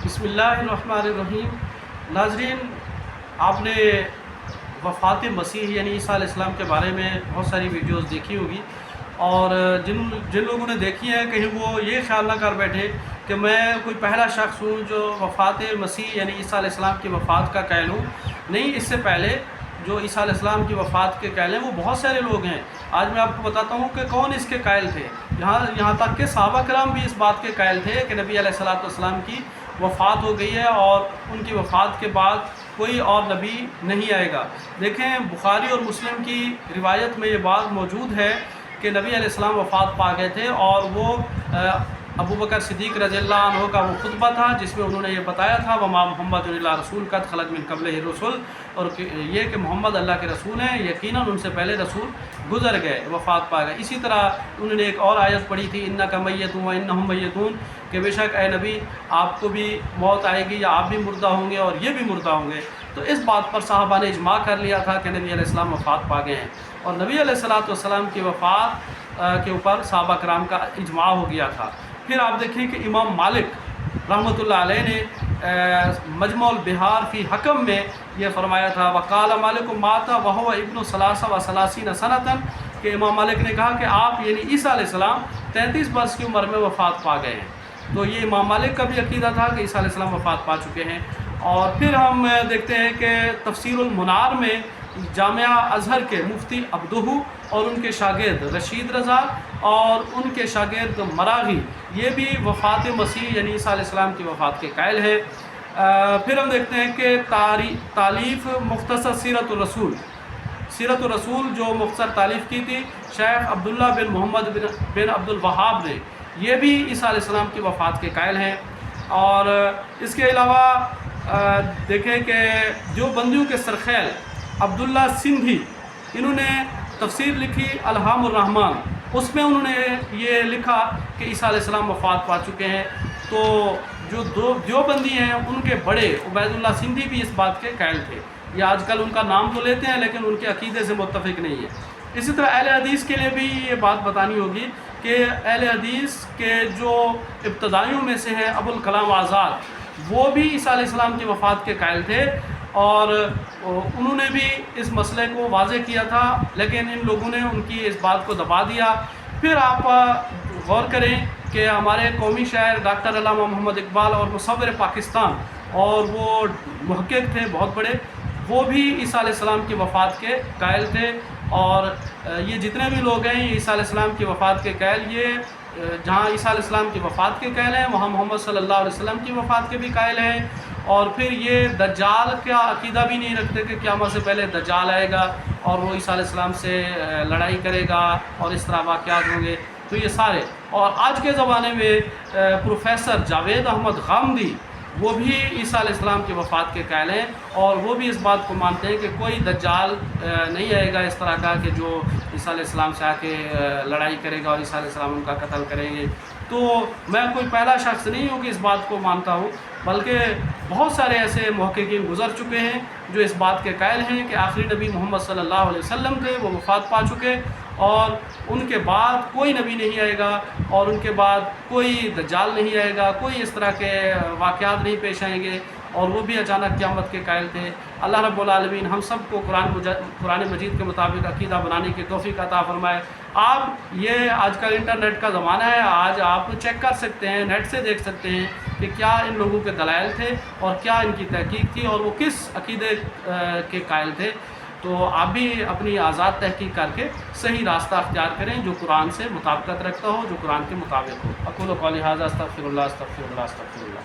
بسم اللہ الرحمن الرحیم۔ ناظرین، آپ نے وفات مسیح یعنی عیسیٰ علیہ السلام کے بارے میں بہت ساری ویڈیوز دیکھی ہوگی، اور جن لوگوں نے دیکھی ہیں کہیں وہ یہ خیال نہ کر بیٹھے کہ میں کوئی پہلا شخص ہوں جو وفات مسیح یعنی عیسیٰ علیہ السلام کی وفات کا قائل ہوں۔ نہیں، اس سے پہلے جو عیسیٰ علیہ السلام کی وفات کے قائل ہیں وہ بہت سارے لوگ ہیں۔ آج میں آپ کو بتاتا ہوں کہ کون اس کے قائل تھے۔ یہاں تک کہ صحابہ کرام بھی اس بات کے قائل تھے کہ نبی علیہ السلام کی وفات ہو گئی ہے اور ان کی وفات کے بعد کوئی اور نبی نہیں آئے گا۔ دیکھیں، بخاری اور مسلم کی روایت میں یہ بات موجود ہے کہ نبی علیہ السلام وفات پا گئے تھے، اور وہ ابو بکر صدیق رضی اللہ عنہ کا وہ خطبہ تھا جس میں انہوں نے یہ بتایا تھا وما محمد اللہ رسول قد خلت من قبلہ الرسل، اور یہ کہ محمد اللہ کے رسول ہیں، یقیناً ان سے پہلے رسول گزر گئے، وفات پا گئے۔ اسی طرح انہوں نے ایک اور آیت پڑھی تھی انک میت و انہم میتون، کہ بے شک اے نبی آپ کو بھی موت آئے گی یا آپ بھی مردہ ہوں گے اور یہ بھی مردہ ہوں گے۔ تو اس بات پر صحابہ نے اجماع کر لیا تھا کہ نبی علیہ السلام وفات پا گئے ہیں، اور نبی علیہ السلام کی وفات کے اوپر صحابہ کرام کا اجماع ہو گیا تھا۔ پھر آپ دیکھیں کہ امام مالک رحمۃ اللہ علیہ نے مجموع البحار فی حکم میں یہ فرمایا تھا وقال مالک مات وهو ابن 33 سنۃ، کہ امام مالک نے کہا کہ آپ یعنی عیسیٰ علیہ السلام 33 برس کی عمر میں وفات پا گئے ہیں۔ تو یہ امام مالک کا بھی عقیدہ تھا کہ عیسیٰ علیہ السلام وفات پا چکے ہیں۔ اور پھر ہم دیکھتے ہیں کہ تفسیر المنار میں جامعہ ازہر کے مفتی عبدہ اور ان کے شاگرد رشید رضا اور ان کے شاگرد مراغی، یہ بھی وفات مسیح یعنی عیسیٰ علیہ السلام کی وفات کے قائل ہیں۔ پھر ہم دیکھتے ہیں کہ تالیف مختصر سیرت الرسول جو مختصر تالیف کی تھی شیخ عبداللہ بن محمد بن عبد الوہاب نے، یہ بھی عیسیٰ علیہ السلام کی وفات کے قائل ہیں۔ اور اس کے علاوہ دیکھیں کہ جو بندیوں کے سرخیل عبداللہ سندھی، انہوں نے تفسیر لکھی الہام الرحمن، اس میں انہوں نے یہ لکھا کہ عیسیٰ علیہ السلام وفات پا چکے ہیں۔ تو جو بندی ہیں ان کے بڑے عبید اللہ سندھی بھی اس بات کے قائل تھے۔ یہ آج کل ان کا نام تو لیتے ہیں لیکن ان کے عقیدے سے متفق نہیں ہے۔ اسی طرح اہل حدیث کے لیے بھی یہ بات بتانی ہوگی کہ اہل حدیث کے جو ابتدائیوں میں سے ہیں ابو الکلام آزاد، وہ بھی عیسیٰ علیہ السلام کی وفات کے قائل تھے، اور انہوں نے بھی اس مسئلے کو واضح کیا تھا، لیکن ان لوگوں نے ان کی اس بات کو دبا دیا۔ پھر آپ غور کریں کہ ہمارے قومی شاعر ڈاکٹر علامہ محمد اقبال اور مصور پاکستان، اور وہ محقق تھے بہت بڑے، وہ بھی عیسیٰ علیہ السلام کی وفات کے قائل تھے۔ اور یہ جتنے بھی لوگ ہیں عیسیٰ علیہ السلام کی وفات کے قائل، یہ جہاں عیسیٰ علیہ السلام کی وفات کے قائل ہیں وہاں محمد صلی اللہ علیہ وسلم کی وفات کے بھی قائل ہیں۔ اور پھر یہ دجال کا عقیدہ بھی نہیں رکھتے کہ قیامت سے پہلے دجال آئے گا اور وہ عیسیٰ علیہ السلام سے لڑائی کرے گا اور اس طرح واقعات ہوں گے۔ تو یہ سارے، اور آج کے زمانے میں پروفیسر جاوید احمد غامدی، وہ بھی عیسیٰ علیہ السلام کی وفات کے قائل ہیں، اور وہ بھی اس بات کو مانتے ہیں کہ کوئی دجال نہیں آئے گا اس طرح کا کہ جو عیسیٰ علیہ السلام سے آ کے لڑائی کرے گا اور عیسیٰ علیہ السلام ان کا قتل کریں گے۔ تو میں کوئی پہلا شخص نہیں ہوں کہ اس بات کو مانتا ہوں، بلکہ بہت سارے ایسے محققین گزر چکے ہیں جو اس بات کے قائل ہیں کہ آخری نبی محمد صلی اللہ علیہ وسلم تھے، وہ وفات پا چکے، اور ان کے بعد کوئی نبی نہیں آئے گا، اور ان کے بعد کوئی دجال نہیں آئے گا، کوئی اس طرح کے واقعات نہیں پیش آئیں گے، اور وہ بھی اچانک قیامت کے قائل تھے۔ اللہ رب العالمین ہم سب کو قرآن مجید کے مطابق عقیدہ بنانے کی توفیق عطا فرمائے۔ آپ یہ آج کل انٹرنیٹ کا زمانہ ہے، آج آپ چیک کر سکتے ہیں، نیٹ سے دیکھ سکتے ہیں کہ کیا ان لوگوں کے دلائل تھے اور کیا ان کی تحقیق تھی اور وہ کس عقیدے کے قائل تھے۔ تو آپ بھی اپنی آزاد تحقیق کر کے صحیح راستہ اختیار کریں جو قرآن سے مطابقت رکھتا ہو، جو قرآن کے مطابق ہو۔ اقول قولی ھذا استغفر اللہ استغفر اللہ استغفر اللہ۔